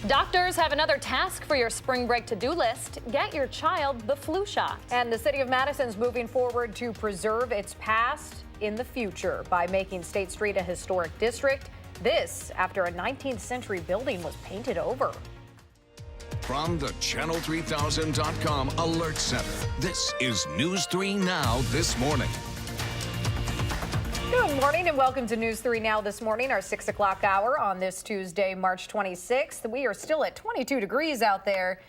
Doctors have another task for your spring break to-do list. Get your child the flu shot. And the city of Madison's moving forward to preserve its past in the future by making State Street a historic district. This after a 19th century building was painted over. From the Channel3000.com Alert Center, this is News 3 Now this morning. Good morning and welcome to News 3 Now this morning, our 6 o'clock hour on this Tuesday, March 26th. We are still at 22 degrees out there.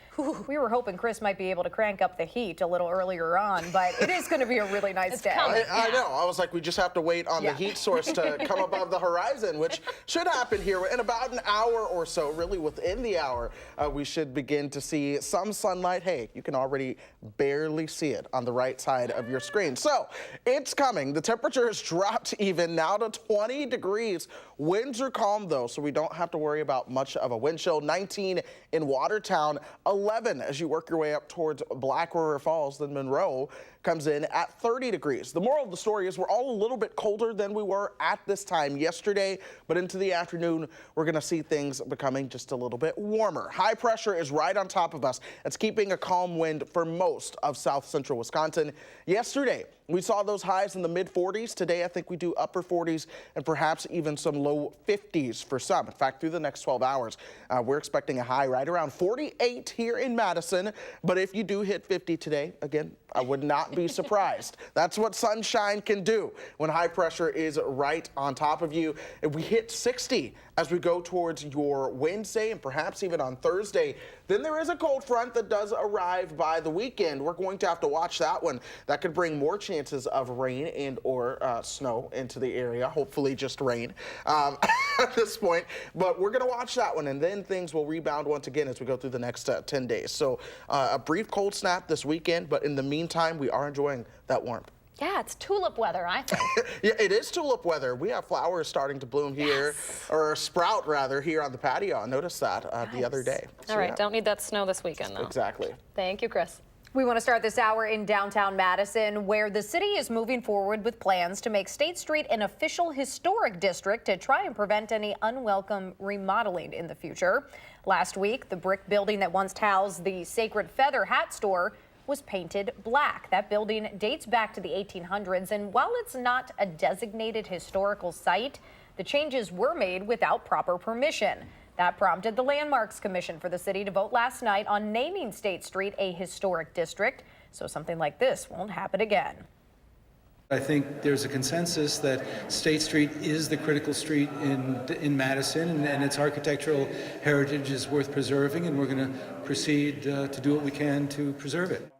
We were hoping Chris might be able to crank up the heat a little earlier on, but it is going to be a really nice day. I know. I was like, we just have to wait on the heat source to come above the horizon, which should happen here in about an hour or so. Really within the hour, we should begin to see some sunlight. Hey, you can already barely see it on the right side of your screen. So it's coming. The temperature has dropped even now to 20 degrees. Winds are calm, though, so we don't have to worry about much of a wind chill. 19 in Watertown, 11 as you work your way up towards Black River Falls. Then Monroe comes in at 30 degrees. The moral of the story is we're all a little bit colder than we were at this time yesterday, but into the afternoon, we're going to see things becoming just a little bit warmer. High pressure is right on top of us. It's keeping a calm wind for most of south central Wisconsin. Yesterday, we saw those highs in the mid 40s. Today, I think we do upper 40s and perhaps even some low 50s for some. In fact, through the next 12 hours, we're expecting a high right around 48 here in Madison. But if you do hit 50 today, again, I would not be surprised. That's what sunshine can do when high pressure is right on top of you. If we hit 60 as we go towards your Wednesday and perhaps even on Thursday, then there is a cold front that does arrive by the weekend. We're going to have to watch that one. That could bring more chances of rain and or snow into the area. Hopefully just rain at this point. But we're going to watch that one, and then things will rebound once again as we go through the next 10 days. So a brief cold snap this weekend, but in the meantime, we are enjoying that warmth. Yeah, it's tulip weather, I think. Yeah, it is tulip weather. We have flowers starting to bloom here, or sprout rather, here on the patio. I noticed that the other day. All right, don't need that snow this weekend, though. Exactly. Thank you, Chris. We want to start this hour in downtown Madison, where the city is moving forward with plans to make State Street an official historic district to try and prevent any unwelcome remodeling in the future. Last week, the brick building that once housed the Sacred Feather hat store was painted black. That building dates back to the 1800s, and while it's not a designated historical site, the changes were made without proper permission. That prompted the Landmarks Commission for the city to vote last night on naming State Street a historic district, so something like this won't happen again. I think there's a consensus that State Street is the critical street in Madison, and its architectural heritage is worth preserving, and we're going to proceed to do what we can to preserve it.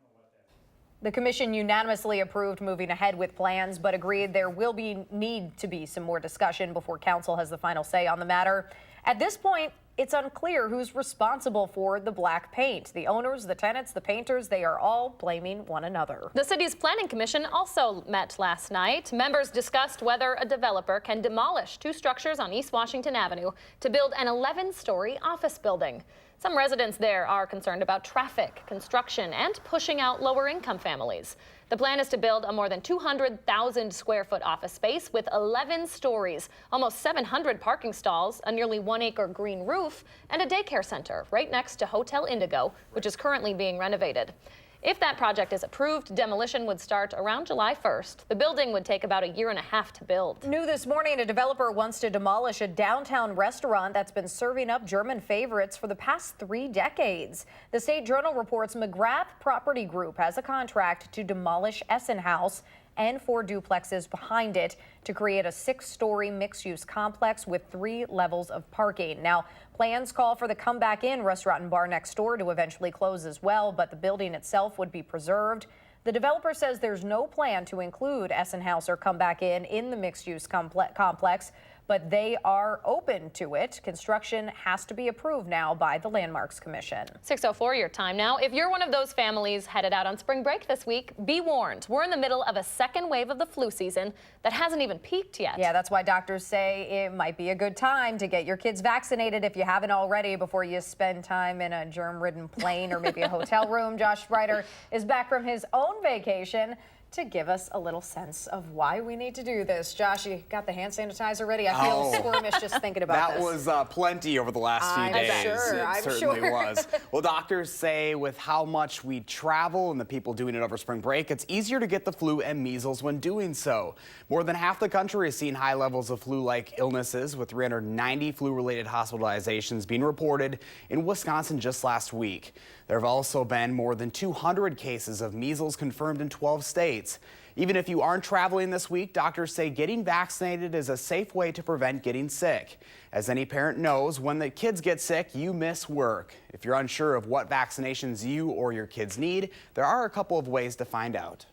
The commission unanimously approved moving ahead with plans, but agreed there will need to be some more discussion before council has the final say on the matter. At this point, it's unclear who's responsible for the black paint. The owners, the tenants, the painters, they are all blaming one another. The city's planning commission also met last night. Members discussed whether a developer can demolish two structures on East Washington Avenue to build an 11-story office building. Some residents there are concerned about traffic, construction, and pushing out lower-income families. The plan is to build a more than 200,000 square foot office space with 11 stories, almost 700 parking stalls, a nearly 1-acre green roof, and a daycare center right next to Hotel Indigo, which is currently being renovated. If that project is approved, demolition would start around July 1st. The building would take about a year and a half to build. New this morning, a developer wants to demolish a downtown restaurant that's been serving up German favorites for the past 3 decades. The State Journal reports McGrath Property Group has a contract to demolish Essen House and 4 duplexes behind it to create a 6-story mixed-use complex with 3 levels of parking. Now, plans call for the Come Back In restaurant and bar next door to eventually close as well, but the building itself would be preserved. The developer says there's no plan to include Essen House or Come Back In the mixed-use complex, but they are open to it. Construction has to be approved now by the Landmarks Commission. 6:04 your time now. If you're one of those families headed out on spring break this week, be warned. We're in the middle of a second wave of the flu season that hasn't even peaked yet. Yeah, that's why doctors say it might be a good time to get your kids vaccinated if you haven't already before you spend time in a germ-ridden plane or maybe a hotel room. Josh Ryder is back from his own vacation to give us a little sense of why we need to do this. Josh, you got the hand sanitizer ready? I feel squirmish just thinking about this. That was plenty over the last few days. I'm It certainly sure. was. Well, doctors say with how much we travel and the people doing it over spring break, it's easier to get the flu and measles when doing so. More than half the country has seen high levels of flu-like illnesses, with 390 flu-related hospitalizations being reported in Wisconsin just last week. There have also been more than 200 cases of measles confirmed in 12 states. Even if you aren't traveling this week, doctors say getting vaccinated is a safe way to prevent getting sick. As any parent knows, when the kids get sick, you miss work. If you're unsure of what vaccinations you or your kids need, there are a couple of ways to find out.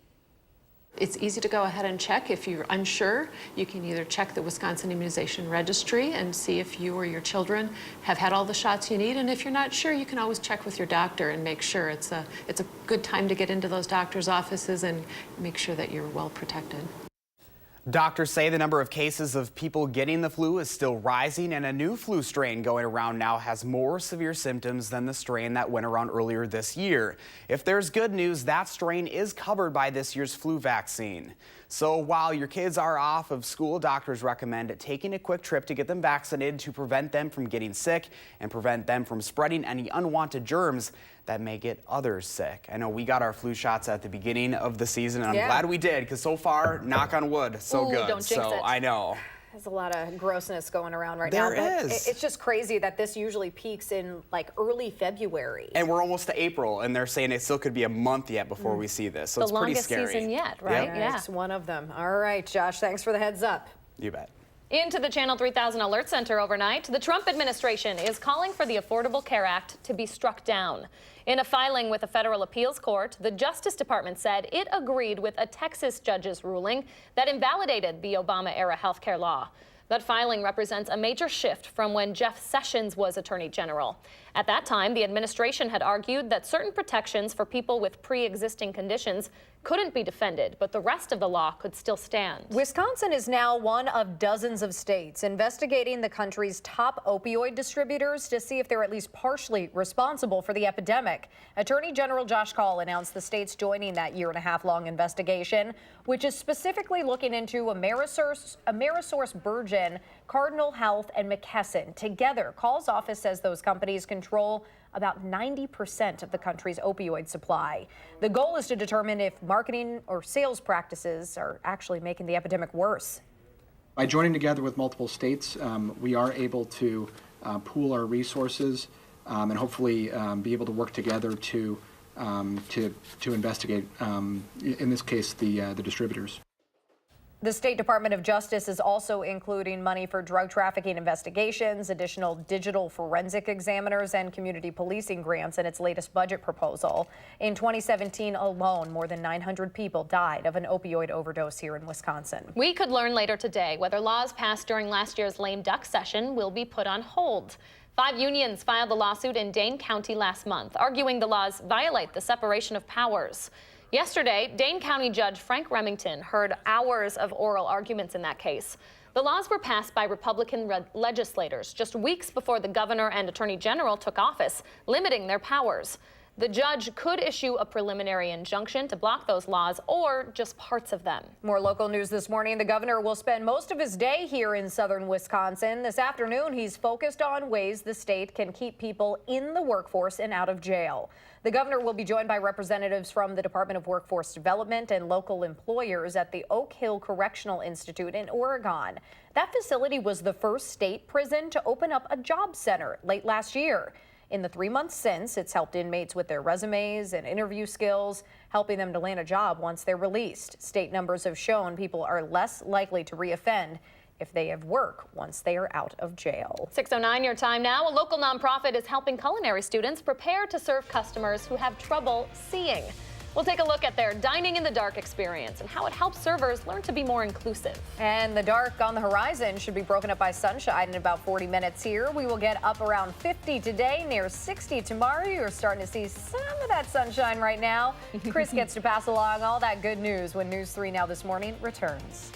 It's easy to go ahead and check. If you're unsure, you can either check the Wisconsin Immunization Registry and see if you or your children have had all the shots you need. And if you're not sure, you can always check with your doctor and make sure it's a good time to get into those doctor's offices and make sure that you're well protected. Doctors say the number of cases of people getting the flu is still rising, and a new flu strain going around now has more severe symptoms than the strain that went around earlier this year. If there's good news, that strain is covered by this year's flu vaccine. So while your kids are off of school, doctors recommend taking a quick trip to get them vaccinated to prevent them from getting sick and prevent them from spreading any unwanted germs that may get others sick. I know we got our flu shots at the beginning of the season, and I'm glad we did, because so far, knock on wood, so good. Don't jinx it. I know. There's a lot of grossness going around right now. There is. It's just crazy that this usually peaks in like early February. And we're almost to April, and they're saying it still could be a month yet before we see this. So The it's pretty longest scary. season yet, right? Yep. Yeah. It's one of them. All right, Josh, thanks for the heads up. You bet. Into the Channel 3000 Alert Center overnight, the Trump administration is calling for the Affordable Care Act to be struck down. In a filing with a federal appeals court, the Justice Department said it agreed with a Texas judge's ruling that invalidated the Obama-era health care law. That filing represents a major shift from when Jeff Sessions was Attorney General. At that time, the administration had argued that certain protections for people with pre-existing conditions couldn't be defended, but the rest of the law could still stand. Wisconsin is now one of dozens of states investigating the country's top opioid distributors to see if they're at least partially responsible for the epidemic. Attorney General Josh Kaul announced the states joining that year-and-a-half-long investigation, which is specifically looking into AmerisourceBergen, Cardinal Health, and McKesson. Together, Kaul's office says those companies control about 90% of the country's opioid supply. The goal is to determine if marketing or sales practices are actually making the epidemic worse. By joining together with multiple states, we are able to pool our resources and hopefully be able to work together to investigate, in this case, the distributors. The State Department of Justice is also including money for drug trafficking investigations, additional digital forensic examiners, and community policing grants in its latest budget proposal. In 2017 alone, more than 900 people died of an opioid overdose here in Wisconsin. We could learn later today whether laws passed during last year's lame duck session will be put on hold. 5 unions filed a lawsuit in Dane County last month, arguing the laws violate the separation of powers. Yesterday, Dane County Judge Frank Remington heard hours of oral arguments in that case. The laws were passed by Republican legislators just weeks before the governor and attorney general took office, limiting their powers. The judge could issue a preliminary injunction to block those laws or just parts of them. More local news this morning. The governor will spend most of his day here in southern Wisconsin. This afternoon, he's focused on ways the state can keep people in the workforce and out of jail. The governor will be joined by representatives from the Department of Workforce Development and local employers at the Oak Hill Correctional Institute in Oregon. That facility was the first state prison to open up a job center late last year. In the 3 months since, it's helped inmates with their resumes and interview skills, helping them to land a job once they're released. State numbers have shown people are less likely to reoffend if they have work once they are out of jail. 6:09 your time now. A local nonprofit is helping culinary students prepare to serve customers who have trouble seeing. We'll take a look at their Dining in the Dark experience and how it helps servers learn to be more inclusive. And the dark on the horizon should be broken up by sunshine in about 40 minutes here. We will get up around 50 today, near 60 tomorrow. You're starting to see some of that sunshine right now. Chris gets to pass along all that good news when News 3 Now This Morning returns.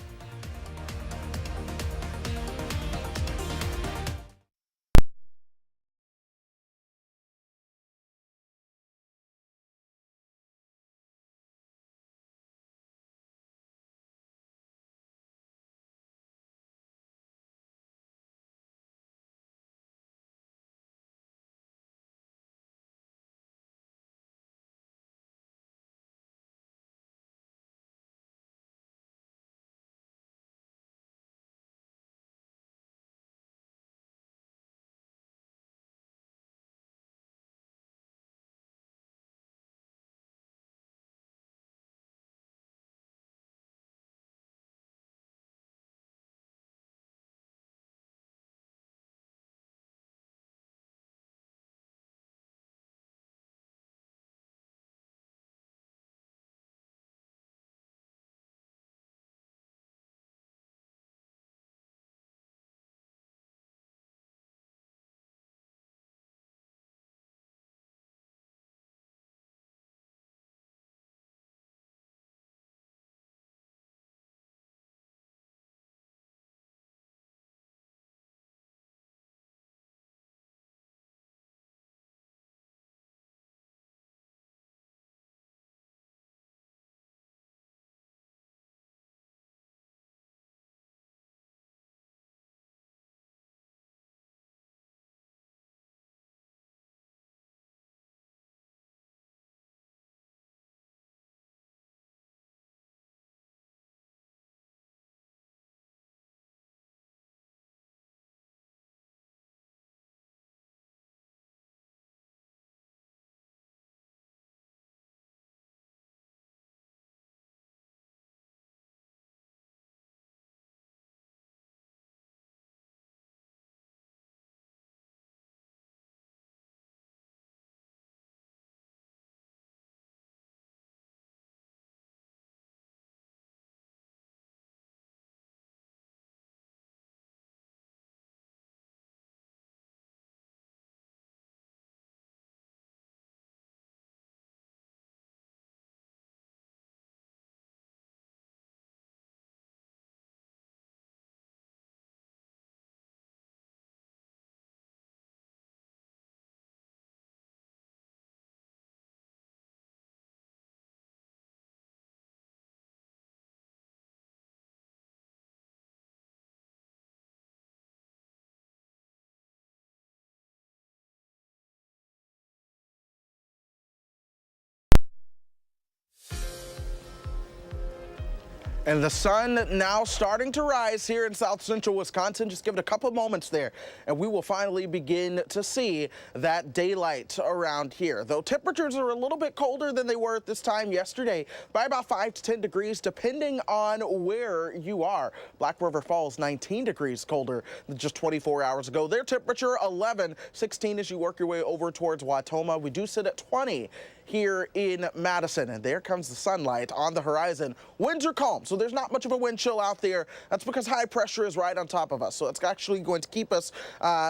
And the sun now starting to rise here in south central Wisconsin. Just give it a couple moments there, and we will finally begin to see that daylight around here. Though temperatures are a little bit colder than they were at this time yesterday by about 5 to 10 degrees, depending on where you are. Black River Falls, 19 degrees colder than just 24 hours ago. Their temperature 11, 16 as you work your way over towards Watoma. We do sit at 20 here in Madison, and there comes the sunlight on the horizon. Winds are calm, so there's not much of a wind chill out there. That's because high pressure is right on top of us, so it's actually going to keep us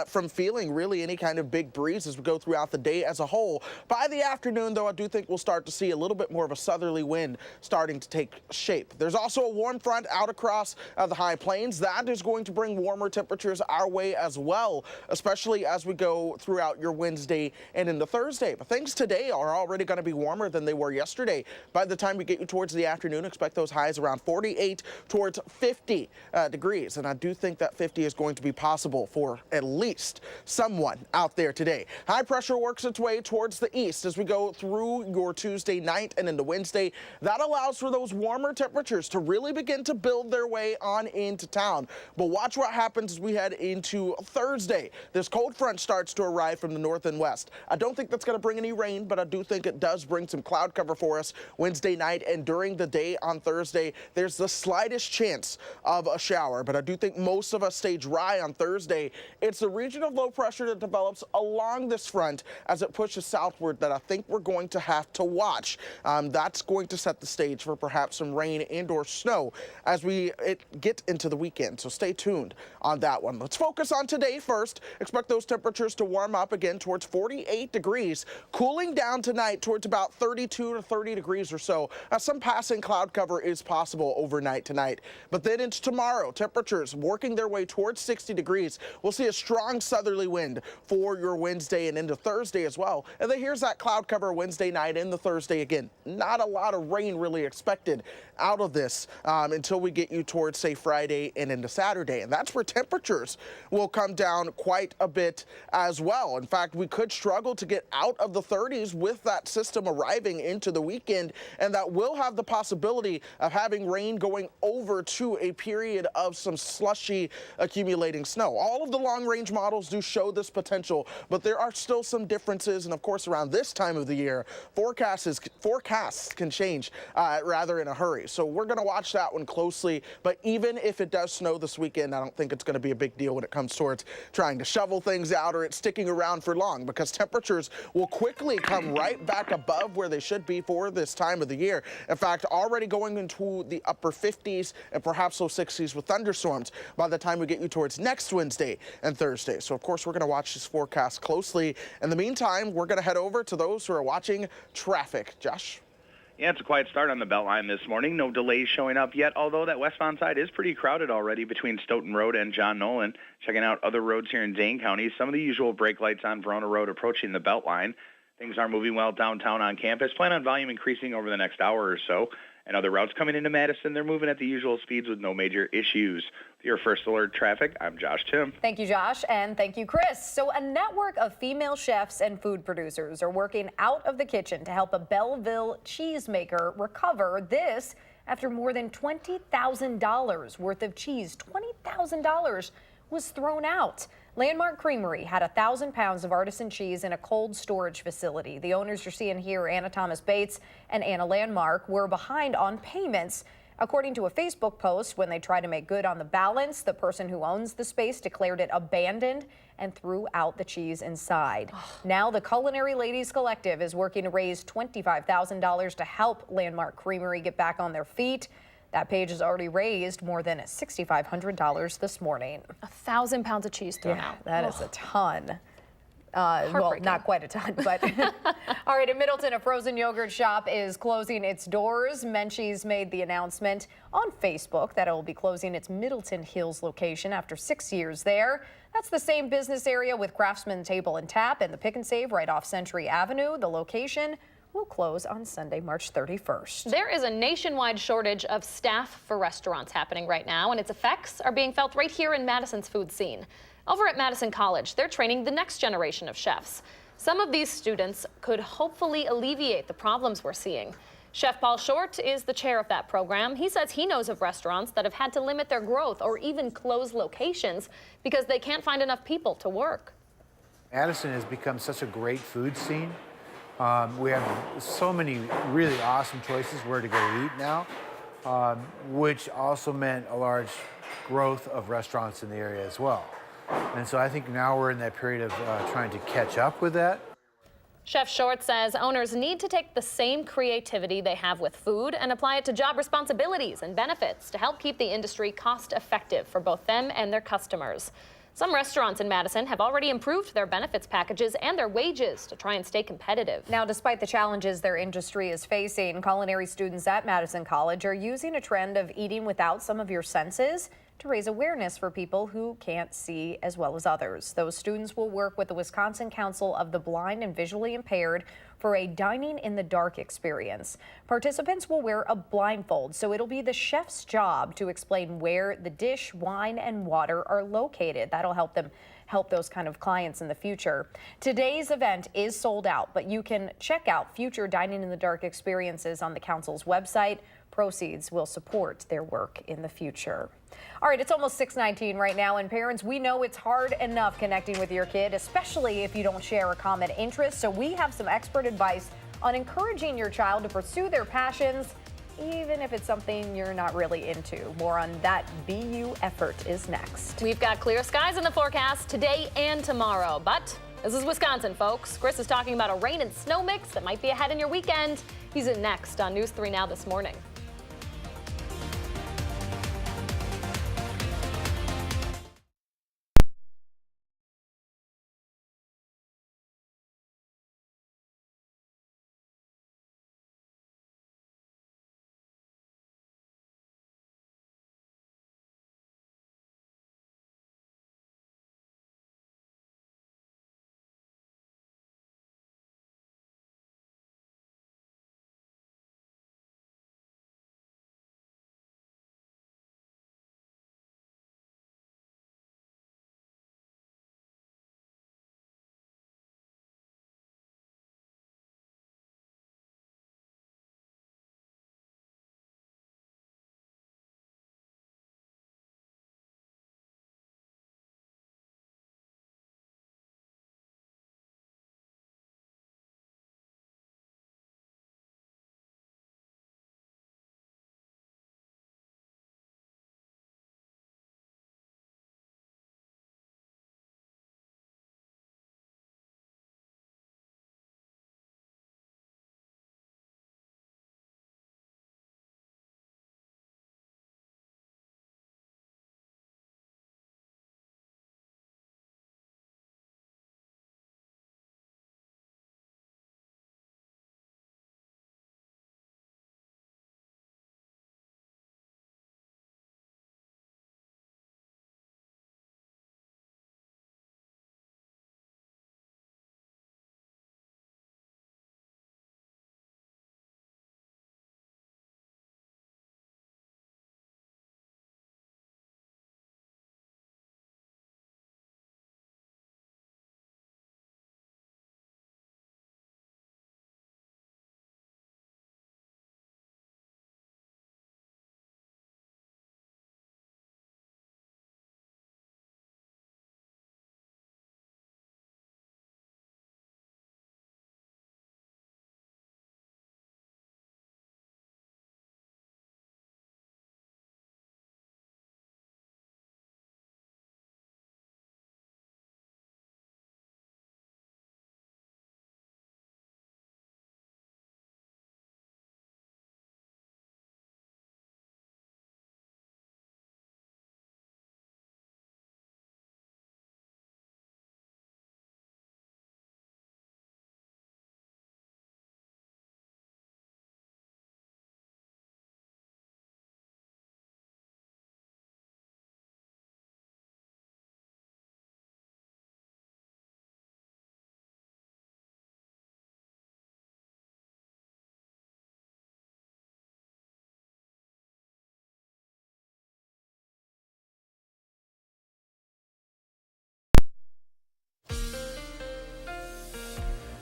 from feeling really any kind of big breeze as we go throughout the day as a whole. By the afternoon, though, I do think we'll start to see a little bit more of a southerly wind starting to take shape. There's also a warm front out across the high plains. That is going to bring warmer temperatures our way as well, especially as we go throughout your Wednesday and into Thursday. But things today are already going to be warmer than they were yesterday. By the time we get you towards the afternoon, expect those highs around 48 towards 50 degrees. And I do think that 50 is going to be possible for at least someone out there today. High pressure works its way towards the east as we go through your Tuesday night and into Wednesday. That allows for those warmer temperatures to really begin to build their way on into town. But watch what happens as we head into Thursday. This cold front starts to arrive from the north and west. I don't think that's going to bring any rain, but I do think it does bring some cloud cover for us Wednesday night, and during the day on Thursday, there's the slightest chance of a shower, but I do think most of us stay dry on Thursday. It's a region of low pressure that develops along this front as it pushes southward that I think we're going to have to watch. That's going to set the stage for perhaps some rain and or snow as we get into the weekend, so stay tuned on that one. Let's focus on today first. Expect those temperatures to warm up again towards 48 degrees, cooling down tonight towards about 32 to 30 degrees or so. Some passing cloud cover is possible overnight tonight. But then into tomorrow, temperatures working their way towards 60 degrees. We'll see a strong southerly wind for your Wednesday and into Thursday as well. And then here's that cloud cover Wednesday night and the Thursday again. Not a lot of rain really expected out of this until we get you towards, say, Friday and into Saturday. And that's where temperatures will come down quite a bit as well. In fact, we could struggle to get out of the 30s with that system arriving into the weekend, and that will have the possibility of having rain going over to a period of some slushy accumulating snow. All of the long-range models do show this potential, but there are still some differences, and of course around this time of the year, forecasts can change rather in a hurry. So we're going to watch that one closely, but even if it does snow this weekend, I don't think it's going to be a big deal when it comes towards trying to shovel things out or it's sticking around for long, because temperatures will quickly come right back above where they should be for this time of the year. In fact, already going into the upper 50s and perhaps low 60s with thunderstorms by the time we get you towards next Wednesday and Thursday. So of course we're going to watch this forecast closely. In the meantime, we're going to head over to those who are watching traffic. Josh? Yeah, it's a quiet start on the Beltline this morning. No delays showing up yet, although that westbound side is pretty crowded already between Stoughton Road and John Nolan. Checking out other roads here in Dane County, some of the usual brake lights on Verona Road approaching the Beltline. Things are moving well downtown on campus. Plan on volume increasing over the next hour or so. And other routes coming into Madison, they're moving at the usual speeds with no major issues. For your First Alert Traffic, I'm Josh Tim. Thank you, Josh, and thank you, Chris. So a network of female chefs and food producers are working out of the kitchen to help a Belleville cheesemaker recover this after more than $20,000 worth of cheese. $20,000 was thrown out. Landmark Creamery had 1,000 pounds of artisan cheese in a cold storage facility. The owners you're seeing here, Anna Thomas Bates and Anna Landmark, were behind on payments. According to a Facebook post, when they tried to make good on the balance, the person who owns the space declared it abandoned and threw out the cheese inside. Now the Culinary Ladies Collective is working to raise $25,000 to help Landmark Creamery get back on their feet. That page has already raised more than $6,500 this morning. 1,000 pounds of cheese thrown out. That is a ton. Well, not quite a ton, but all right. In Middleton, a frozen yogurt shop is closing its doors. Menchie's made the announcement on Facebook that it will be closing its Middleton Hills location after 6 years there. That's the same business area with Craftsman Table and Tap and the Pick and Save right off Century Avenue. The location will close on Sunday, March 31st. There is a nationwide shortage of staff for restaurants happening right now, and its effects are being felt right here in Madison's food scene. Over at Madison College, they're training the next generation of chefs. Some of these students could hopefully alleviate the problems we're seeing. Chef Paul Short is the chair of that program. He says he knows of restaurants that have had to limit their growth or even close locations because they can't find enough people to work. Madison has become such a great food scene. We have so many really awesome choices where to go eat now, which also meant a large growth of restaurants in the area as well. And so I think now we're in that period of trying to catch up with that. Chef Short says owners need to take the same creativity they have with food and apply it to job responsibilities and benefits to help keep the industry cost effective for both them and their customers. Some restaurants in Madison have already improved their benefits packages and their wages to try and stay competitive. Now, despite the challenges their industry is facing, culinary students at Madison College are using a trend of eating without some of your senses to raise awareness for people who can't see as well as others. Those students will work with the Wisconsin Council of the Blind and Visually Impaired for a dining in the dark experience. Participants will wear a blindfold, so it'll be the chef's job to explain where the dish, wine, and water are located. That'll help those kind of clients in the future. Today's event is sold out, but you can check out future dining in the dark experiences on the council's website. Proceeds will support their work in the future. All right, it's almost 6:19 right now, and parents, we know it's hard enough connecting with your kid, especially if you don't share a common interest. So we have some expert advice on encouraging your child to pursue their passions, even if it's something you're not really into. More on that BU effort is next. We've got clear skies in the forecast today and tomorrow, but this is Wisconsin, folks. Chris is talking about a rain and snow mix that might be ahead in your weekend. He's in next on News 3 Now this morning.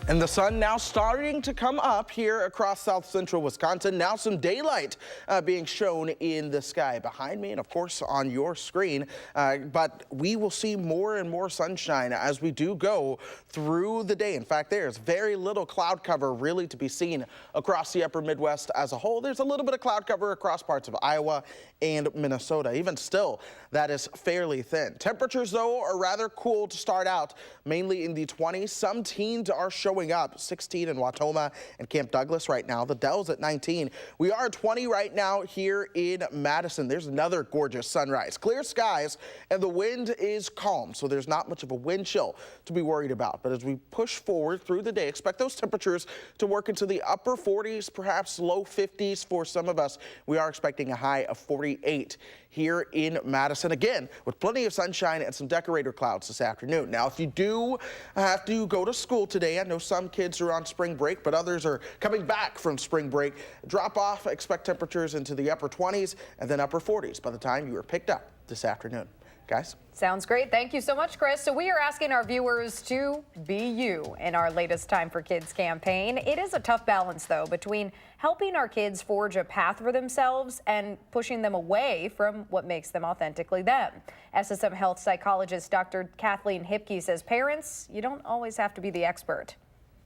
And the sun now starting to come up here across south central Wisconsin. Now some daylight being shown in the sky behind me and, of course, on your screen. But we will see more and more sunshine as we do go through the day. In fact, there's very little cloud cover really to be seen across the upper Midwest as a whole. There's a little bit of cloud cover across parts of Iowa and Minnesota. Even still, that is fairly thin. Temperatures, though, are rather cool to start out, mainly in the 20s. Some teens are showing up, 16 in Watoma and Camp Douglas right now. The Dells at 19. We are at 20 right now here in Madison. There's another gorgeous sunrise. Clear skies and the wind is calm, so there's not much of a wind chill to be worried about. But as we push forward through the day, expect those temperatures to work into the upper 40s, perhaps low 50s for some of us. We are expecting a high of 48 here in Madison, again, with plenty of sunshine and some decorator clouds this afternoon. Now, if you do have to go to school today, I know some kids are on spring break, but others are coming back from spring break. Drop off, expect temperatures into the upper 20s and then upper 40s by the time you are picked up this afternoon. Guys? Sounds great. Thank you so much, Chris. So we are asking our viewers to be you in our latest Time for Kids campaign. It is a tough balance, though, between helping our kids forge a path for themselves and pushing them away from what makes them authentically them. SSM health psychologist Dr. Kathleen Hipke says parents, you don't always have to be the expert.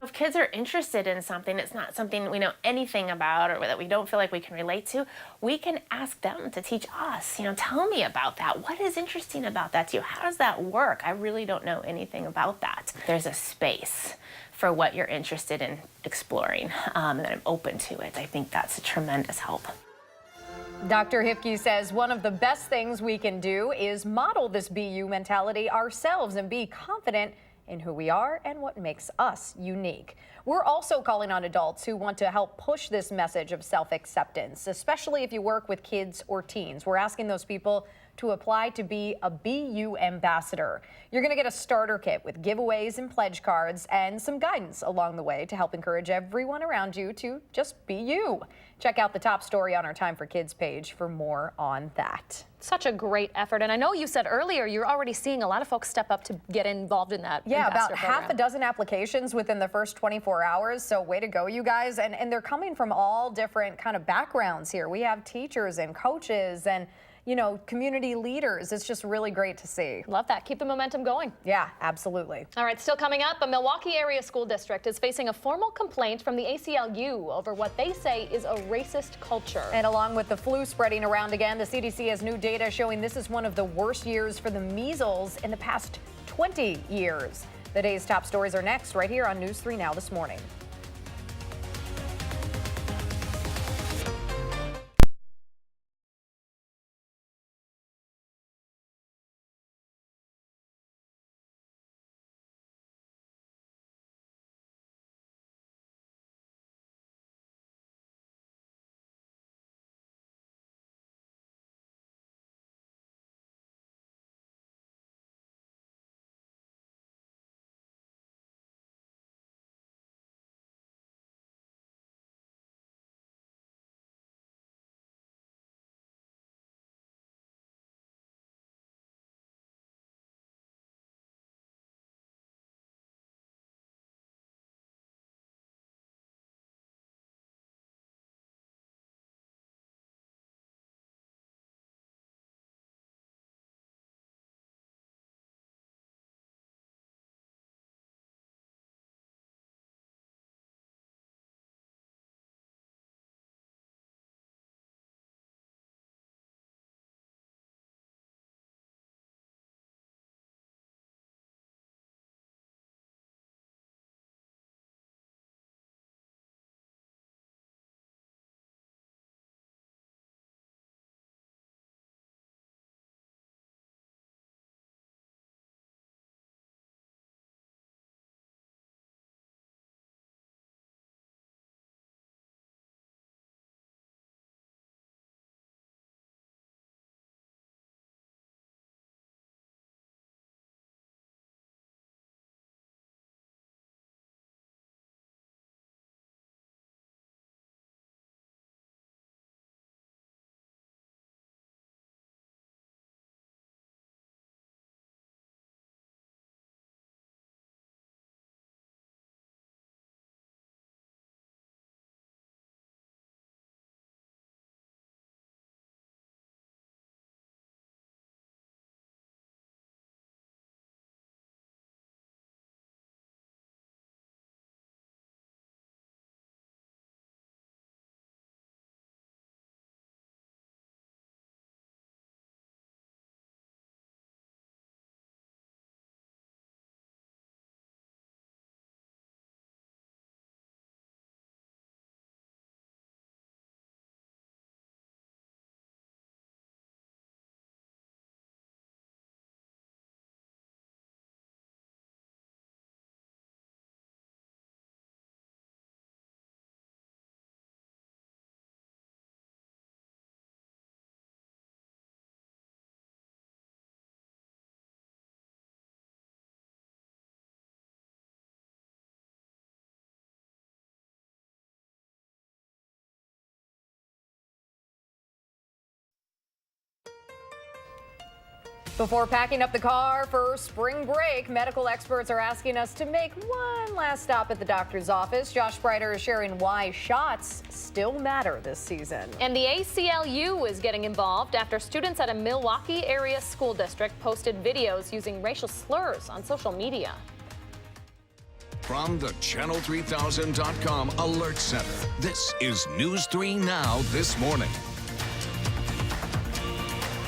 If kids are interested in something, it's not something we know anything about or that we don't feel like we can relate to, we can ask them to teach us. Tell me about that. What is interesting about that to you? How does that work? I really don't know anything about that. There's a space for what you're interested in exploring, and I'm open to it. I think that's a tremendous help. Dr. Hipke says one of the best things we can do is model this Be You mentality ourselves and be confident in who we are and what makes us unique. We're also calling on adults who want to help push this message of self-acceptance, especially if you work with kids or teens. We're asking those people to apply to be a Be You ambassador. You're going to get a starter kit with giveaways and pledge cards and some guidance along the way to help encourage everyone around you to just be you. Check out the top story on our Time for Kids page for more on that. Such a great effort. And I know you said earlier you're already seeing a lot of folks step up to get involved in that. Yeah, about program. half a dozen applications within the first 24 hours. So way to go, you guys. And they're coming from all different kind of backgrounds here. We have teachers and coaches and community leaders. It's just really great to see. Love that. Keep the momentum going. Yeah, absolutely. All right, still coming up, a Milwaukee area school district is facing a formal complaint from the ACLU over what they say is a racist culture. And along with the flu spreading around again, the CDC has new data showing this is one of the worst years for the measles in the past 20 years. The day's top stories are next right here on News 3 Now this morning. Before packing up the car for spring break, medical experts are asking us to make one last stop at the doctor's office. Josh Breiter is sharing why shots still matter this season. And the ACLU is getting involved after students at a Milwaukee area school district posted videos using racial slurs on social media. From the Channel3000.com Alert Center, this is News 3 Now this morning.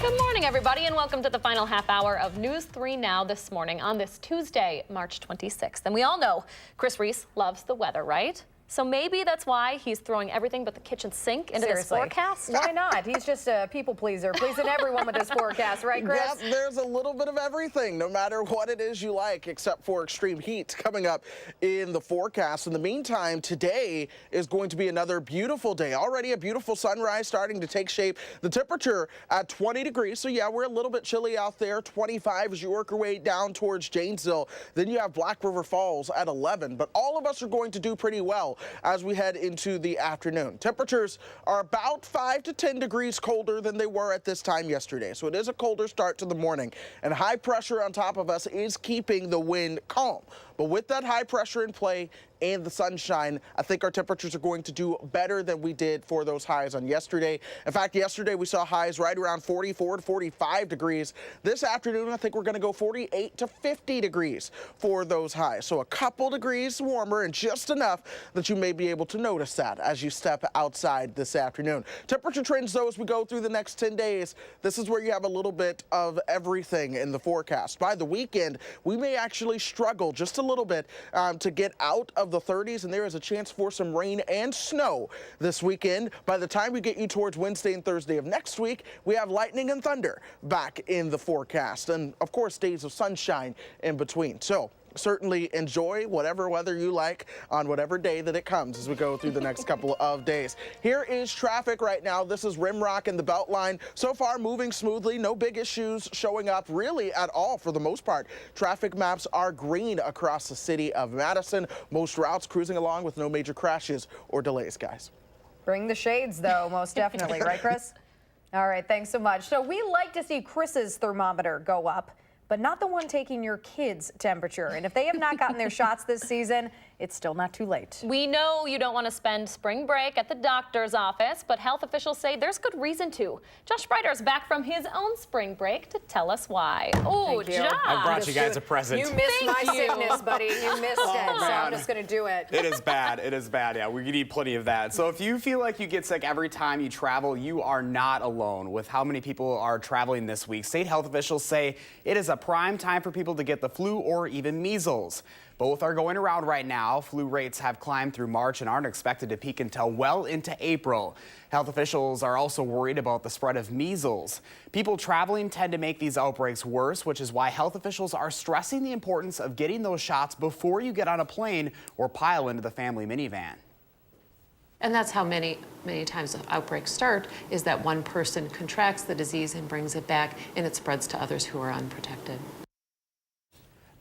Good morning, everybody, and welcome to the final half hour of News 3 Now this morning on this Tuesday, March 26th. And we all know Chris Reese loves the weather, right? So maybe that's why he's throwing everything but the kitchen sink into this forecast. Why not? He's just a people pleaser, pleasing everyone with this forecast, right, Chris? Yep, there's a little bit of everything, no matter what it is you like, except for extreme heat coming up in the forecast. In the meantime, today is going to be another beautiful day. Already a beautiful sunrise starting to take shape. The temperature at 20 degrees. So yeah, we're a little bit chilly out there. 25 as you work your way down towards Janesville. Then you have Black River Falls at 11. But all of us are going to do pretty well as we head into the afternoon. Temperatures are about 5 to 10 degrees colder than they were at this time yesterday. So it is a colder start to the morning, and high pressure on top of us is keeping the wind calm. But with that high pressure in play and the sunshine, I think our temperatures are going to do better than we did for those highs on yesterday. In fact, yesterday we saw highs right around 44 to 45 degrees. This afternoon, I think we're going to go 48 to 50 degrees for those highs. So a couple degrees warmer, and just enough that you may be able to notice that as you step outside this afternoon. Temperature trends, though, as we go through the next 10 days, this is where you have a little bit of everything in the forecast. By the weekend, we may actually struggle just a little bit to get out of the 30s, and there is a chance for some rain and snow this weekend. By the time we get you towards Wednesday and Thursday of next week, we have lightning and thunder back in the forecast, and of course days of sunshine in between. So certainly enjoy whatever weather you like on whatever day that it comes as we go through the next couple of days. Here is traffic right now. This is Rimrock and the Beltline. So far moving smoothly. No big issues showing up really at all for the most part. Traffic maps are green across the city of Madison. Most routes cruising along with no major crashes or delays, guys. Bring the shades, though, most definitely. Right, Chris? All right, thanks so much. So we like to see Chris's thermometer go up, but not the one taking your kids' temperature. And if they have not gotten their shots this season, it's still not too late. We know you don't want to spend spring break at the doctor's office, but health officials say there's good reason to. Josh Breiter is back from his own spring break to tell us why. Oh, Josh. I brought you guys a present. You missed my sickness, buddy. You missed it, so I'm just going to do it. It is bad. It is bad. Yeah, we need plenty of that. So if you feel like you get sick every time you travel, you are not alone. With how many people are traveling this week, state health officials say it is a prime time for people to get the flu or even measles. Both are going around right now. Flu rates have climbed through March and aren't expected to peak until well into April. Health officials are also worried about the spread of measles. People traveling tend to make these outbreaks worse, which is why health officials are stressing the importance of getting those shots before you get on a plane or pile into the family minivan. And that's how many times the outbreaks start, is that one person contracts the disease and brings it back, and it spreads to others who are unprotected.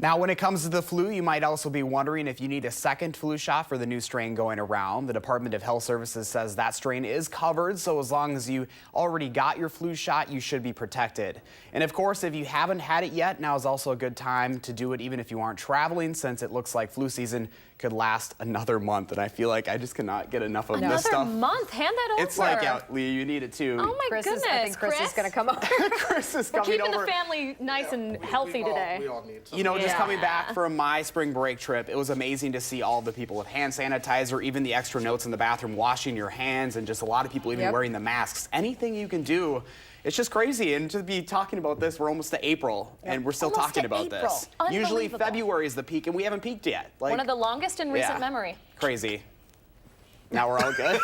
Now, when it comes to the flu, you might also be wondering if you need a second flu shot for the new strain going around. The Department of Health Services says that strain is covered, so as long as you already got your flu shot, you should be protected. And of course, if you haven't had it yet, now is also a good time to do it even if you aren't traveling, since it looks like flu season could last another month, and I feel like I just cannot get enough of this stuff. Another month? Hand that over. It's like, yeah, Lee, you need it too. Oh my goodness, I think Chris is going to come over. Chris is We're coming keeping over. the family nice and healthy today. We all need some. You know, just coming back from my spring break trip, it was amazing to see all the people with hand sanitizer, even the extra notes in the bathroom, washing your hands, and just a lot of people even wearing the masks. Anything you can do. It's just crazy, and to be talking about this, we're almost to April, and we're still talking about this. Usually February is the peak, and we haven't peaked yet. Like, one of the longest in recent memory. Crazy. Now we're all good.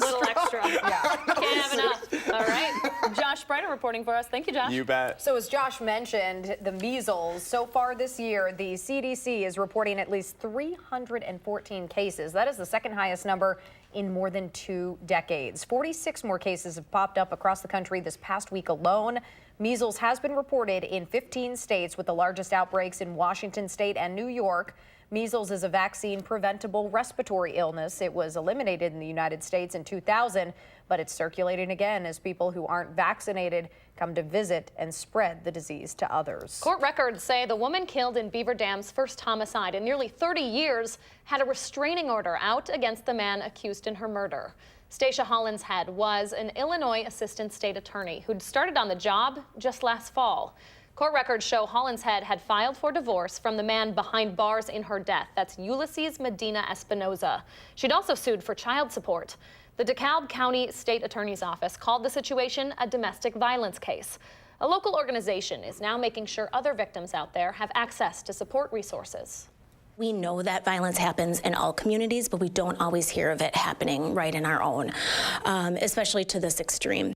Little extra. Yeah. Can't have enough. All right. Josh Breiter reporting for us. Thank you, Josh. You bet. So as Josh mentioned, the measles, so far this year, the CDC is reporting at least 314 cases. That is the second highest number in more than 2 decades. 46 more cases have popped up across the country this past week alone. Measles has been reported in 15 states, with the largest outbreaks in Washington state and New York. Measles is a vaccine-preventable respiratory illness. It was eliminated in the United States in 2000, but it's circulating again as people who aren't vaccinated come to visit and spread the disease to others. Court records say the woman killed in Beaver Dam's first homicide in nearly 30 years had a restraining order out against the man accused in her murder. Stacia Hollinshead was an Illinois assistant state attorney who'd started on the job just last fall. Court records show Hollinshead had filed for divorce from the man behind bars in her death. That's Ulysses Medina Espinoza. She'd also sued for child support. The DeKalb County State Attorney's Office called the situation a domestic violence case. A local organization is now making sure other victims out there have access to support resources. We know that violence happens in all communities, but we don't always hear of it happening right in our own, especially to this extreme.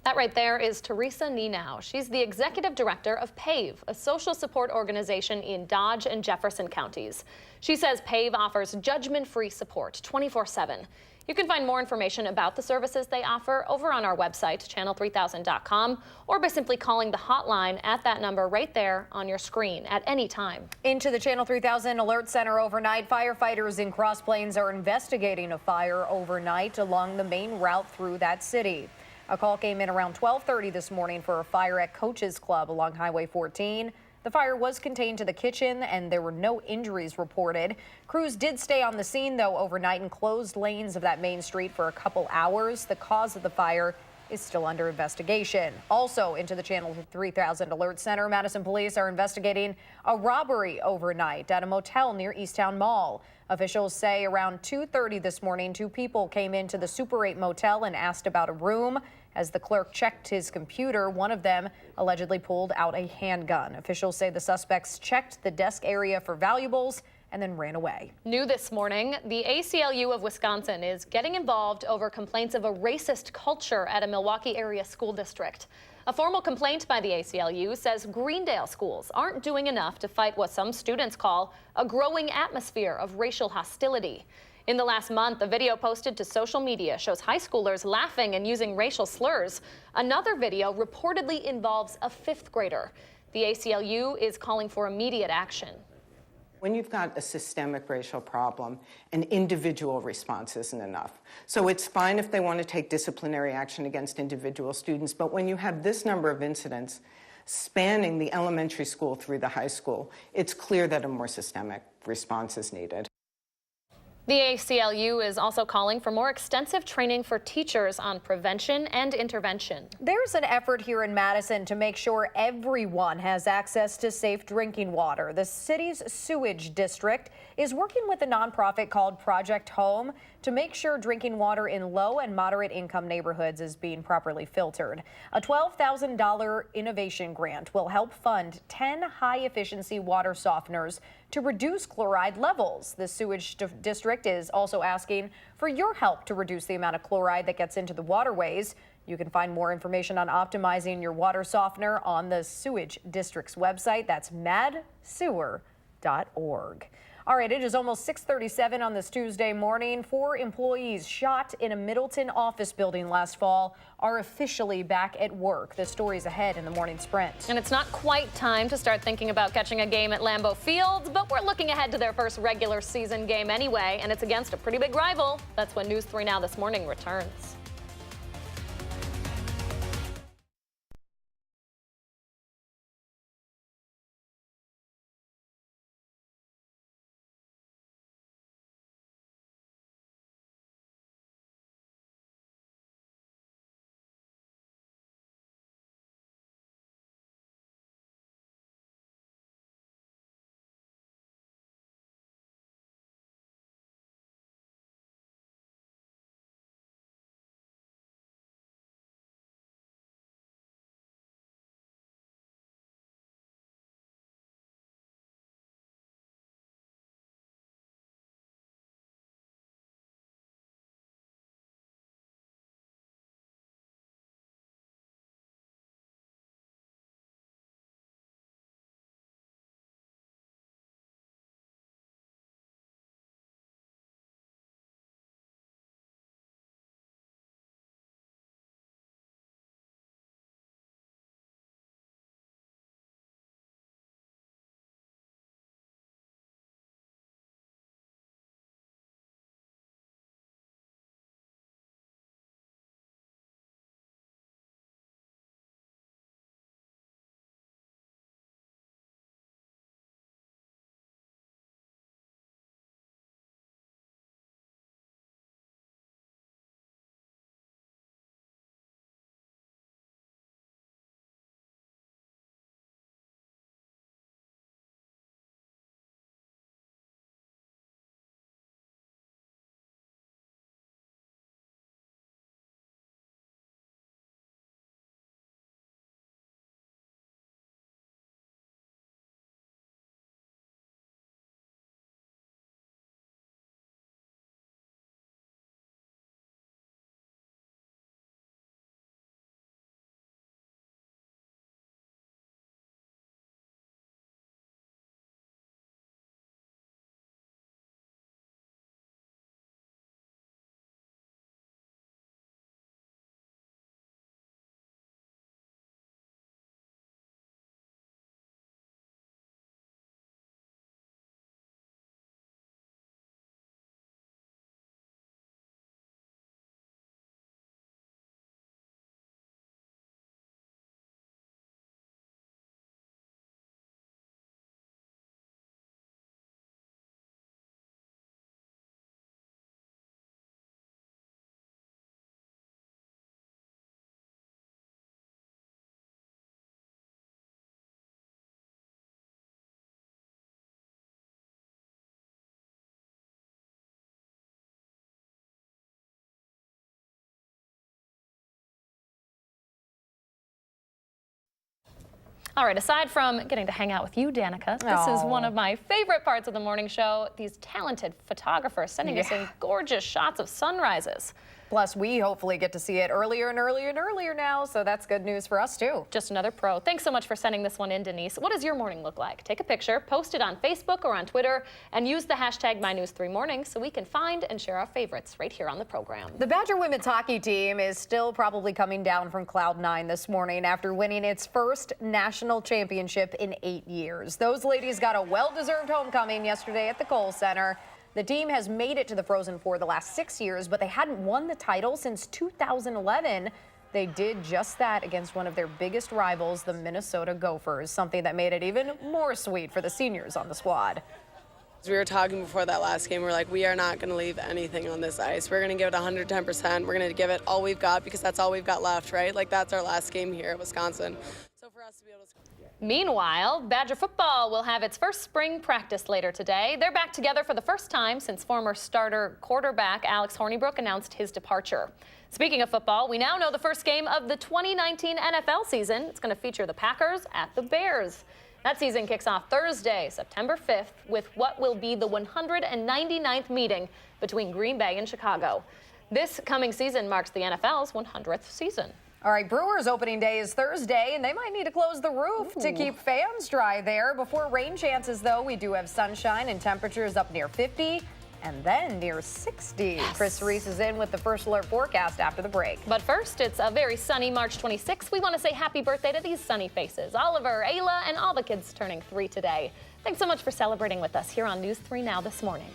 That right there is Teresa Nenow. She's the executive director of PAVE, a social support organization in Dodge and Jefferson counties. She says PAVE offers judgment-free support 24/7. You can find more information about the services they offer over on our website, channel3000.com, or by simply calling the hotline at that number right there on your screen at any time. Into the Channel 3000 Alert Center overnight, firefighters in Cross Plains are investigating a fire overnight along the main route through that city. A call came in around 12:30 this morning for a fire at Coach's Club along Highway 14. The fire was contained to the kitchen and there were no injuries reported. Crews did stay on the scene, though, overnight and closed lanes of that main street for a couple hours. The cause of the fire is still under investigation. Also into the Channel 3000 Alert Center, Madison police are investigating a robbery overnight at a motel near Easttown Mall. Officials say around 2:30 this morning, two people came into the Super 8 motel and asked about a room. As the clerk checked his computer, one of them allegedly pulled out a handgun. Officials say the suspects checked the desk area for valuables and then ran away. New this morning, the ACLU of Wisconsin is getting involved over complaints of a racist culture at a Milwaukee area school district. A formal complaint by the ACLU says Greendale schools aren't doing enough to fight what some students call a growing atmosphere of racial hostility. In the last month, a video posted to social media shows high schoolers laughing and using racial slurs. Another video reportedly involves a fifth grader. The ACLU is calling for immediate action. When you've got a systemic racial problem, an individual response isn't enough. So it's fine if they want to take disciplinary action against individual students, but when you have this number of incidents spanning the elementary school through the high school, it's clear that a more systemic response is needed. The ACLU is also calling for more extensive training for teachers on prevention and intervention. There's an effort here in Madison to make sure everyone has access to safe drinking water. The city's sewage district is working with a nonprofit called Project Home to make sure drinking water in low and moderate income neighborhoods is being properly filtered. A $12,000 innovation grant will help fund 10 high-efficiency water softeners to reduce chloride levels. The sewage district is also asking for your help to reduce the amount of chloride that gets into the waterways. You can find more information on optimizing your water softener on the sewage district's website. That's madsewer.org. All right, it is almost 6:37 on this Tuesday morning. 4 employees shot in a Middleton office building last fall are officially back at work. The story's ahead in the morning sprint. And it's not quite time to start thinking about catching a game at Lambeau Field, but we're looking ahead to their first regular season game anyway, and it's against a pretty big rival. That's when News 3 Now This Morning returns. All right, aside from getting to hang out with you, Danica, this is one of my favorite parts of the morning show. These talented photographers sending us in gorgeous shots of sunrises. Plus, we hopefully get to see it earlier and earlier and earlier now, so that's good news for us, too. Just another pro. Thanks so much for sending this one in, Denise. What does your morning look like? Take a picture, post it on Facebook or on Twitter, and use the hashtag MyNews3Morning so we can find and share our favorites right here on the program. The Badger women's hockey team is still probably coming down from Cloud 9 this morning after winning its first national championship in 8 years. Those ladies got a well-deserved homecoming yesterday at the Kohl Center. The team has made it to the Frozen Four the last 6 years, but they hadn't won the title since 2011. They did just that against one of their biggest rivals, the Minnesota Gophers, something that made it even more sweet for the seniors on the squad. We were talking before that last game, we're like, we are not going to leave anything on this ice. We're going to give it 110%. We're going to give it all we've got because that's all we've got left, right? Like, that's our last game here at Wisconsin. So for us to be able to... Meanwhile, Badger football will have its first spring practice later today. They're back together for the first time since former starter quarterback Alex Hornibrook announced his departure. Speaking of football, we now know the first game of the 2019 NFL season. It's going to feature the Packers at the Bears. That season kicks off Thursday, September 5th, with what will be the 199th meeting between Green Bay and Chicago. This coming season marks the NFL's 100th season. All right, Brewers opening day is Thursday, and they might need to close the roof to keep fans dry there. Before rain chances, though, we do have sunshine and temperatures up near 50 and then near 60. Yes. Chris Reese is in with the first alert forecast after the break. But first, it's a very sunny March 26th. We want to say happy birthday to these sunny faces. Oliver, Ayla, and all the kids turning 3 today. Thanks so much for celebrating with us here on News 3 Now this morning.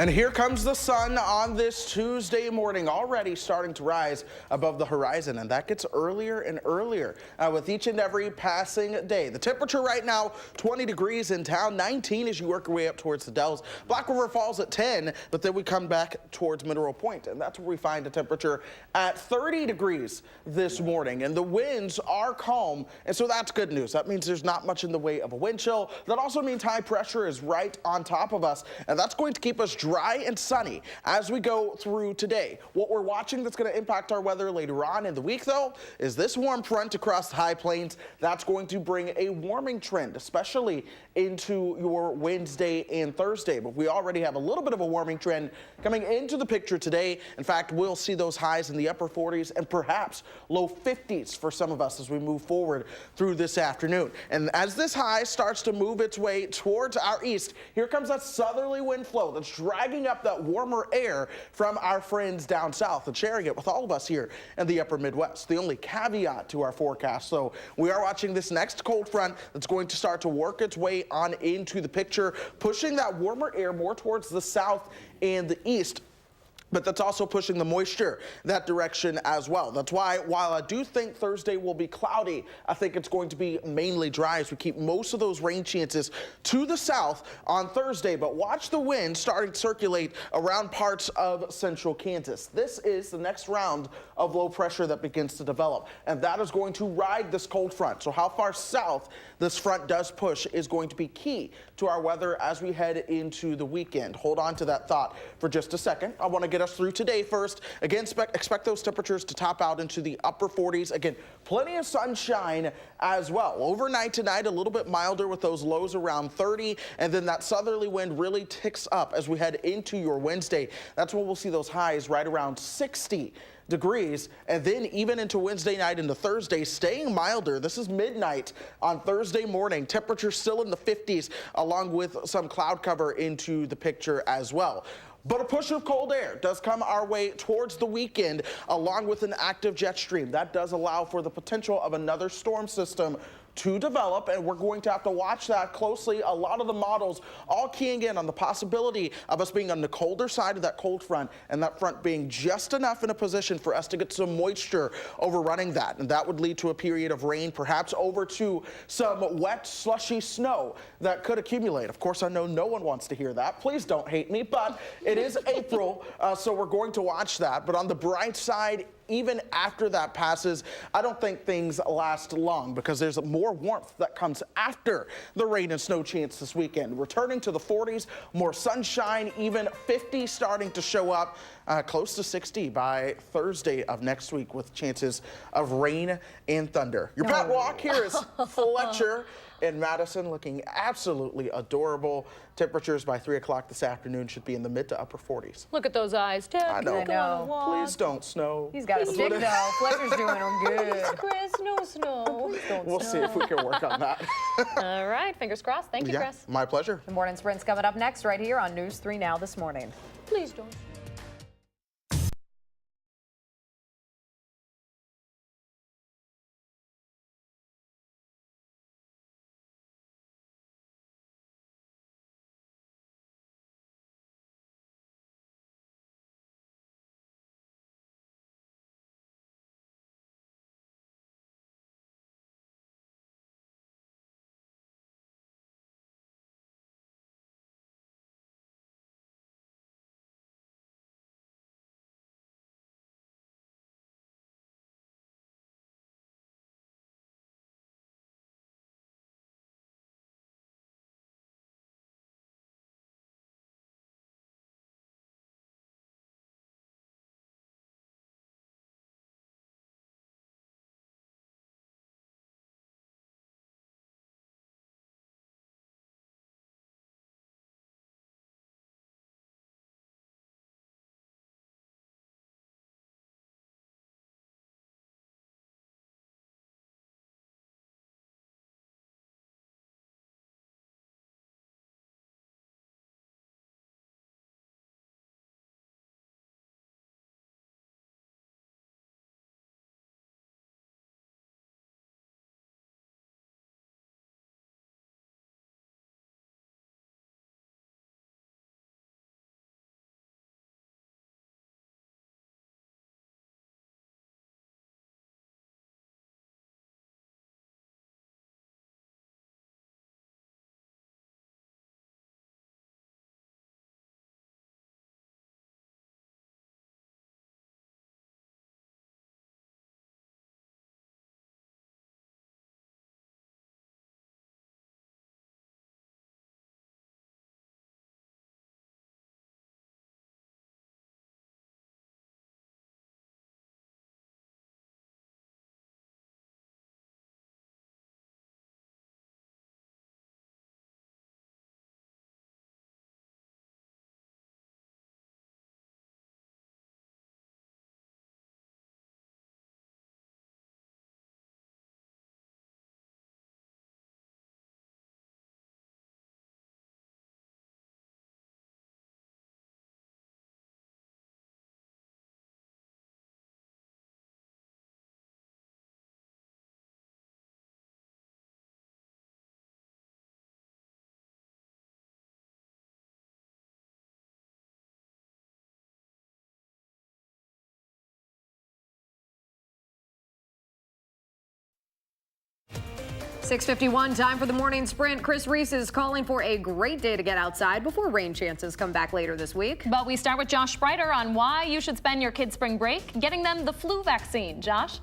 And here comes the sun on this Tuesday morning, already starting to rise above the horizon, and that gets earlier and earlier with each and every passing day. The temperature right now, 20 degrees in town, 19 as you work your way up towards the Dells. Black River Falls at 10, but then we come back towards Mineral Point, and that's where we find a temperature at 30 degrees this morning, and the winds are calm, and so that's good news. That means there's not much in the way of a wind chill. That also means high pressure is right on top of us, and that's going to keep us dry and sunny as we go through today. What we're watching that's going to impact our weather later on in the week, though, is this warm front across the high plains. That's going to bring a warming trend, especially into your Wednesday and Thursday. But we already have a little bit of a warming trend coming into the picture today. In fact, we'll see those highs in the upper 40s and perhaps low 50s for some of us as we move forward through this afternoon. And as this high starts to move its way towards our east, here comes that southerly wind flow that's dragging up that warmer air from our friends down south and sharing it with all of us here in the upper Midwest. The only caveat to our forecast, so we are watching this next cold front that's going to start to work its way on into the picture, pushing that warmer air more towards the south and the east. But that's also pushing the moisture that direction as well. That's why, while I do think Thursday will be cloudy, I think it's going to be mainly dry as we keep most of those rain chances to the south on Thursday. But watch the wind starting to circulate around parts of central Kansas. This is the next round of low pressure that begins to develop, and that is going to ride this cold front. So how far south this front does push is going to be key to our weather as we head into the weekend. Hold on to that thought for just a second. I want to get us through today first. Again, expect those temperatures to top out into the upper 40s. Again, plenty of sunshine as well. Overnight tonight, a little bit milder with those lows around 30, and then that southerly wind really ticks up as we head into your Wednesday. That's when we'll see those highs right around 60 degrees, and then even into Wednesday night into Thursday, staying milder. This is midnight on Thursday morning. Temperatures still in the 50s, along with some cloud cover into the picture as well. But a push of cold air does come our way towards the weekend, along with an active jet stream. That does allow for the potential of another storm system to develop, and we're going to have to watch that closely. A lot of the models all keying in on the possibility of us being on the colder side of that cold front, and that front being just enough in a position for us to get some moisture overrunning that, and that would lead to a period of rain, perhaps over to some wet, slushy snow that could accumulate. Of course, I know no one wants to hear that. Please don't hate me, but it is April, so we're going to watch that. But on the bright side, even after that passes, I don't think things last long because there's more warmth that comes after the rain and snow chance this weekend. Returning to the 40s, more sunshine, even 50 starting to show up, close to 60 by Thursday of next week with chances of rain and thunder. Your pet walk here is Fletcher in Madison, looking absolutely adorable. Temperatures by 3 o'clock this afternoon should be in the mid to upper 40s. Look at those eyes, Ted. I know. I know. Please don't snow. He's got a stick though. Fletcher's doing him good. Chris, no snow. Please don't We'll see if we can work on that. All right, fingers crossed. Thank you, Chris. My pleasure. The morning sprint's coming up next right here on News 3 Now this morning. Please don't. 6:51, time for the morning sprint. Chris Reese is calling for a great day to get outside before rain chances come back later this week. But we start with Josh Spreiter on why you should spend your kids' spring break getting them the flu vaccine. Josh?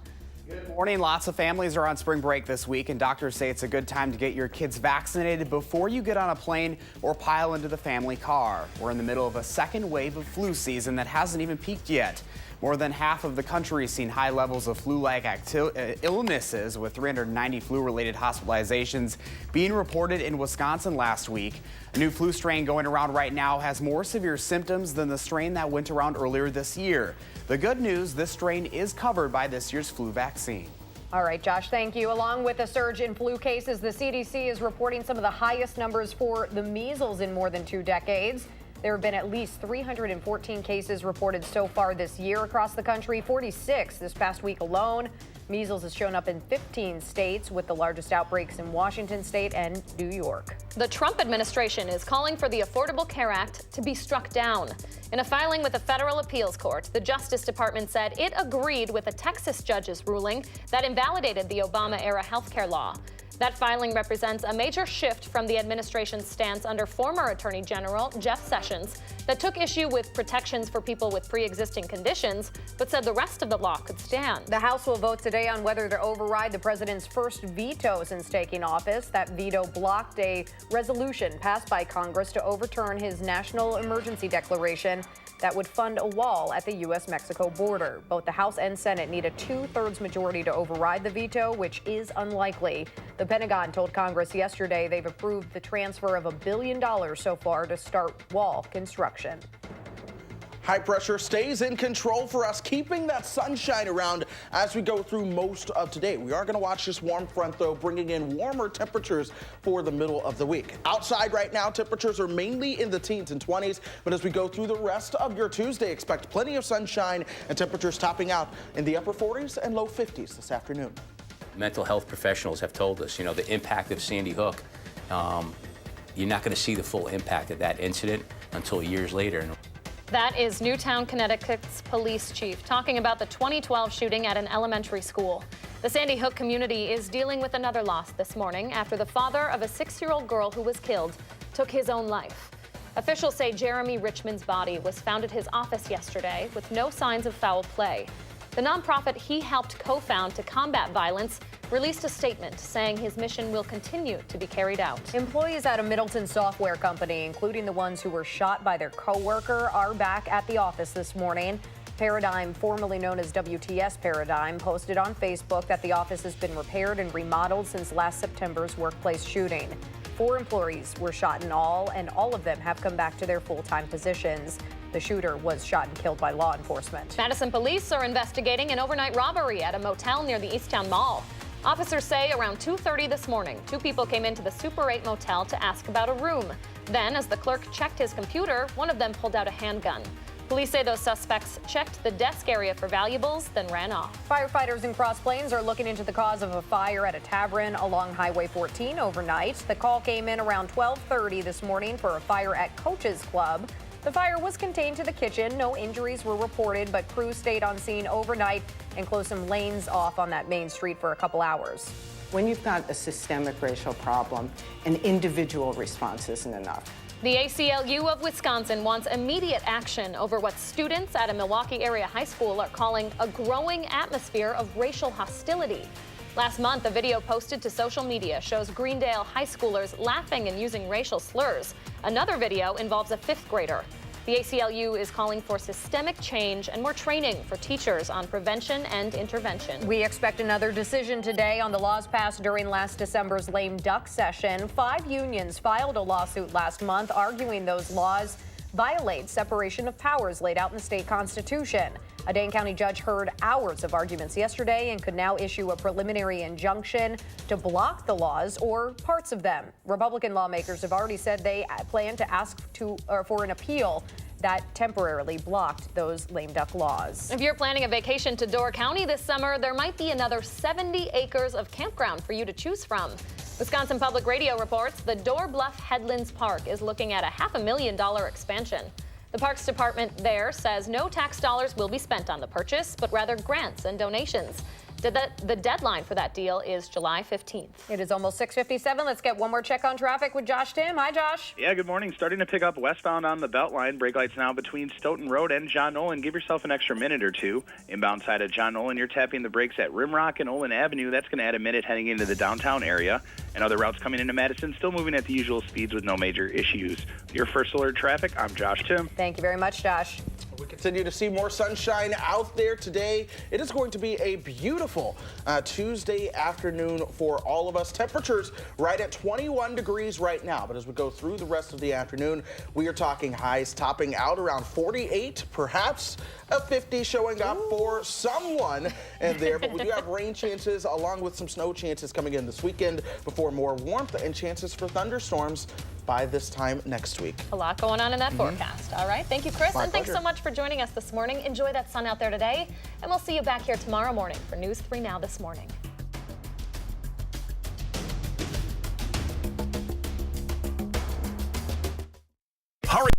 Good morning. Lots of families are on spring break this week, and doctors say it's a good time to get your kids vaccinated before you get on a plane or pile into the family car. We're in the middle of a second wave of flu season that hasn't even peaked yet. More than half of the country has seen high levels of flu-like illnesses, with 390 flu-related hospitalizations being reported in Wisconsin last week. A new flu strain going around right now has more severe symptoms than the strain that went around earlier this year. The good news, this strain is covered by this year's flu vaccine. All right, Josh, thank you. Along with a surge in flu cases, the CDC is reporting some of the highest numbers for the measles in more than 2 decades. There have been at least 314 cases reported so far this year across the country, 46 this past week alone. Measles has shown up in 15 states, with the largest outbreaks in Washington state and New York. The Trump administration is calling for the Affordable Care Act to be struck down. In a filing with the federal appeals court, the Justice Department said it agreed with a Texas judge's ruling that invalidated the Obama-era health care law. That filing represents a major shift from the administration's stance under former Attorney General Jeff Sessions that took issue with protections for people with pre-existing conditions, but said the rest of the law could stand. The House will vote today on whether to override the president's first veto since taking office. That veto blocked a resolution passed by Congress to overturn his national emergency declaration that would fund a wall at the U.S.-Mexico border. Both the House and Senate need a 2/3 majority to override the veto, which is unlikely. The Pentagon told Congress yesterday they've approved the transfer of $1 billion so far to start wall construction. High pressure stays in control for us, keeping that sunshine around as we go through most of today. We are going to watch this warm front, though, bringing in warmer temperatures for the middle of the week. Outside right now, temperatures are mainly in the teens and 20s, but as we go through the rest of your Tuesday, expect plenty of sunshine and temperatures topping out in the upper 40s and low 50s this afternoon. Mental health professionals have told us, the impact of Sandy Hook, you're not going to see the full impact of that incident until years later. That is Newtown, Connecticut's police chief talking about the 2012 shooting at an elementary school. The Sandy Hook community is dealing with another loss this morning after the father of a 6-year-old girl who was killed took his own life. Officials say Jeremy Richmond's body was found at his office yesterday with no signs of foul play. The nonprofit he helped co-found to combat violence released a statement saying his mission will continue to be carried out. Employees at a Middleton software company, including the ones who were shot by their co-worker, are back at the office this morning. Paradigm, formerly known as WTS Paradigm, posted on Facebook that the office has been repaired and remodeled since last September's workplace shooting. 4 employees were shot in all, and all of them have come back to their full-time positions. The shooter was shot and killed by law enforcement. Madison police are investigating an overnight robbery at a motel near the Easttown Mall. Officers say around 2:30 this morning, 2 people came into the Super 8 motel to ask about a room. Then, as the clerk checked his computer, one of them pulled out a handgun. Police say those suspects checked the desk area for valuables, then ran off. Firefighters in Cross Plains are looking into the cause of a fire at a tavern along Highway 14 overnight. The call came in around 12:30 this morning for a fire at Coach's Club. The fire was contained to the kitchen. No injuries were reported, but crews stayed on scene overnight and closed some lanes off on that main street for a couple hours. When you've got a systemic racial problem, an individual response isn't enough. The ACLU of Wisconsin wants immediate action over what students at a Milwaukee area high school are calling a growing atmosphere of racial hostility. Last month, a video posted to social media shows Greendale high schoolers laughing and using racial slurs. Another video involves a 5th grader. The ACLU is calling for systemic change and more training for teachers on prevention and intervention. We expect another decision today on the laws passed during last December's lame duck session. 5 unions filed a lawsuit last month arguing those laws violate separation of powers laid out in the state constitution. A Dane County judge heard hours of arguments yesterday and could now issue a preliminary injunction to block the laws or parts of them. Republican lawmakers have already said they plan to ask for an appeal that temporarily blocked those lame duck laws. If you're planning a vacation to Door County this summer, there might be another 70 acres of campground for you to choose from. Wisconsin Public Radio reports the Door Bluff Headlands Park is looking at a $500,000 expansion. The Parks Department there says no tax dollars will be spent on the purchase, but rather grants and donations. The deadline for that deal is July 15th. It is almost 6:57. Let's get one more check on traffic with Josh Tim. Hi, Josh. Yeah, good morning. Starting to pick up westbound on the Beltline. Brake lights now between Stoughton Road and John Nolan. Give yourself an extra minute or two. Inbound side of John Nolan, you're tapping the brakes at Rimrock and Olin Avenue. That's going to add a minute heading into the downtown area. And other routes coming into Madison, still moving at the usual speeds with no major issues. Your First Alert Traffic, I'm Josh Tim. Thank you very much, Josh. We continue to see more sunshine out there today. It is going to be a beautiful Tuesday afternoon for all of us. Temperatures right at 21 degrees right now, but as we go through the rest of the afternoon, we are talking highs topping out around 48, perhaps a 50 showing up for someone in there. But we do have rain chances along with some snow chances coming in this weekend before more warmth and chances for thunderstorms by this time next week. A lot going on in that forecast. All right. Thank you, Chris. My and thanks pleasure. so much for joining us this morning. Enjoy that sun out there today. And we'll see you back here tomorrow morning for News 3 Now This Morning. Hurry.